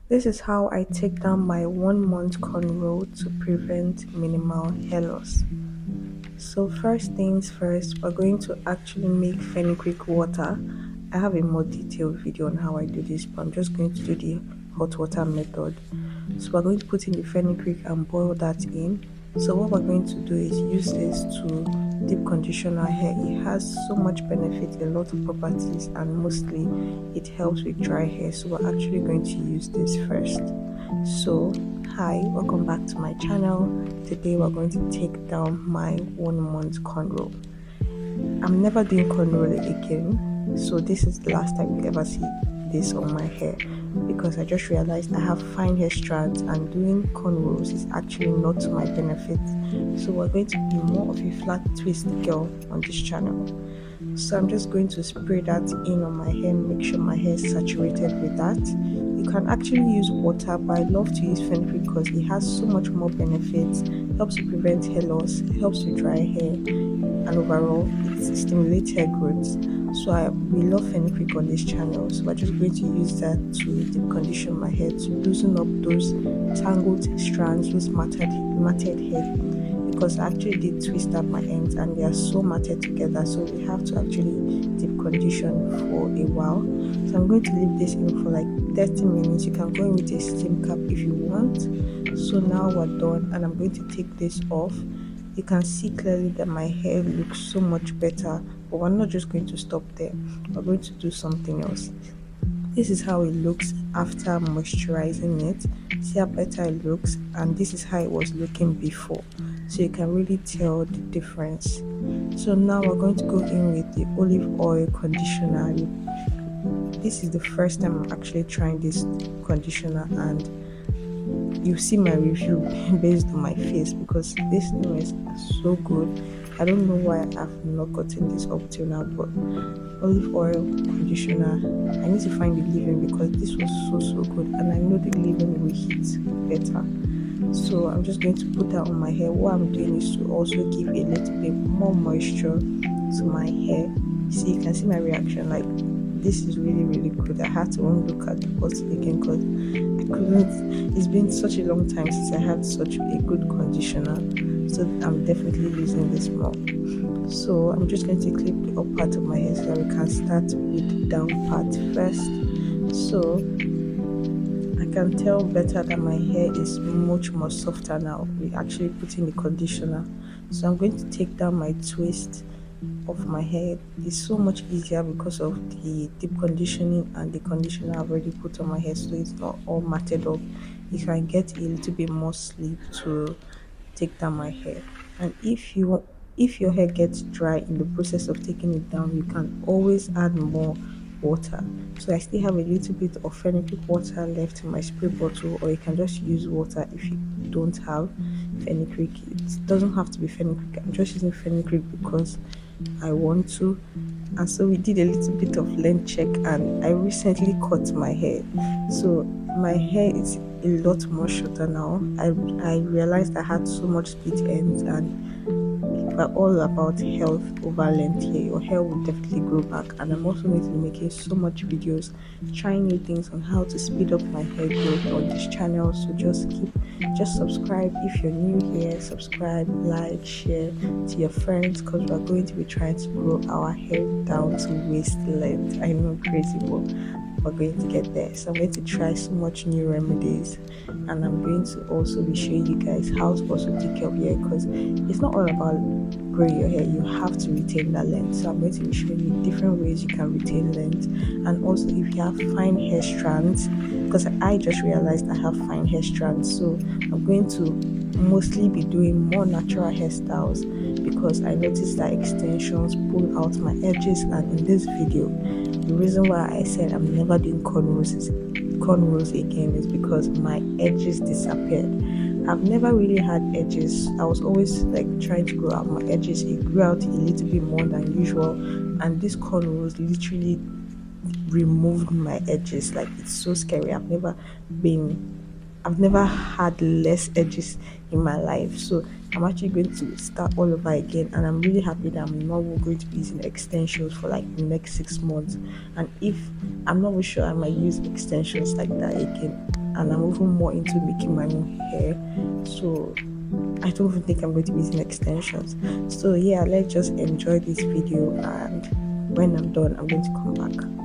This is how I take down my 1 month cornrow to prevent minimal hair loss. So first things first, we're going to actually make fenugreek water. I have a more detailed video on how I do this, but I'm just going to do the hot water method. So we're going to put in the fenugreek and boil that in. So what we're going to do is use this to deep condition our hair. It has so much benefit, a lot of properties, and mostly it helps with dry hair. So we're actually going to use this first. So hi, welcome back to my channel. Today we're going to take down my 1 month cornrow. I'm never doing cornrow again, so this is the last time you ever see this on my hair, because I just realized I have fine hair strands and doing cornrows is actually not to my benefit. So we're going to be more of a flat twist girl on this channel. So I'm just going to spray that in on my hair, make sure my hair is saturated with that. You can actually use water, but I love to use fenugreek because it has so much more benefits. It helps to prevent hair loss, it helps with dry hair, and overall it stimulates hair growth. So we love fenugreek on this channel. So we're just going to use that to deep condition my hair, to loosen up those tangled strands, those matted hair, because I actually did twist up my ends and they are so matted together, so we have to actually deep condition for a while. So I'm going to leave this in for like 30 minutes. You can go in with a steam cap if you want. So now we're done and I'm going to take this off. You can see clearly that my hair looks so much better, but we're not just going to stop there. We're going to do something else. This is how it looks after moisturizing it. See how better it looks, and this is how it was looking before, so you can really tell the difference. So now we're going to go in with the olive oil conditioner. This is the first time I'm actually trying this conditioner, and you see my review based on my face, because this thing is so good. I don't know why I've not gotten this up till now, but olive oil conditioner, I need to find the leave-in because this was so good, and I know the leave-in will hit better. So I'm just going to put that on my hair. What I'm doing is to also give a little bit more moisture to my hair. See, you can see my reaction, like this is really good. I had to look at the bottle again because I couldn't. It's been such a long time since I had such a good conditioner, so I'm definitely using this more. So I'm just going to clip the up part of my hair so that we can start with the down part first. So I can tell better that my hair is much more softer now. We actually put in the conditioner. So I'm going to take down my twist of my hair. It's so much easier because of the deep conditioning and the conditioner I've already put on my hair, so it's not all matted up. You can get a little bit more sleep to take down my hair. And if your hair gets dry in the process of taking it down, you can always add more water. So I still have a little bit of fenugreek water left in my spray bottle, or you can just use water if you don't have fenugreek. It doesn't have to be fenugreek. I'm just using fenugreek because I want to. And so we did a little bit of length check, and I recently cut my hair, so my hair is a lot more shorter now. I realized I had so much split ends, and we're all about health over length here. Your hair will definitely grow back, and I'm also going to be making so much videos trying new things on how to speed up my hair growth on this channel. So just subscribe if you're new here. Subscribe, like, share to your friends, because we're going to be trying to grow our hair down to waist length. I know, crazy, but we're going to get there. So I'm going to try so much new remedies, and I'm going to also be showing you guys how to also take care of your hair, because it's not all about growing your hair. You have to retain that length. So I'm going to be showing you different ways you can retain length, and also if you have fine hair strands, because I just realized I have fine hair strands, so I'm going to mostly be doing more natural hairstyles, because I noticed that extensions pull out my edges. And in this video, the reason why I said I'm never doing cornrows again is because my edges disappeared. I've never really had edges. I was always like trying to grow out my edges. It grew out a little bit more than usual, and this cornrows literally removed my edges. Like, it's so scary. I've never had less edges in my life. So I'm actually going to start all over again, and I'm really happy that I'm not going to be using extensions for like the next 6 months. And if I'm not really sure, I might use extensions like that again. and I'm even more into making my own hair. So I don't even think I'm going to be using extensions. So yeah, let's just enjoy this video, and when I'm done, I'm going to come back.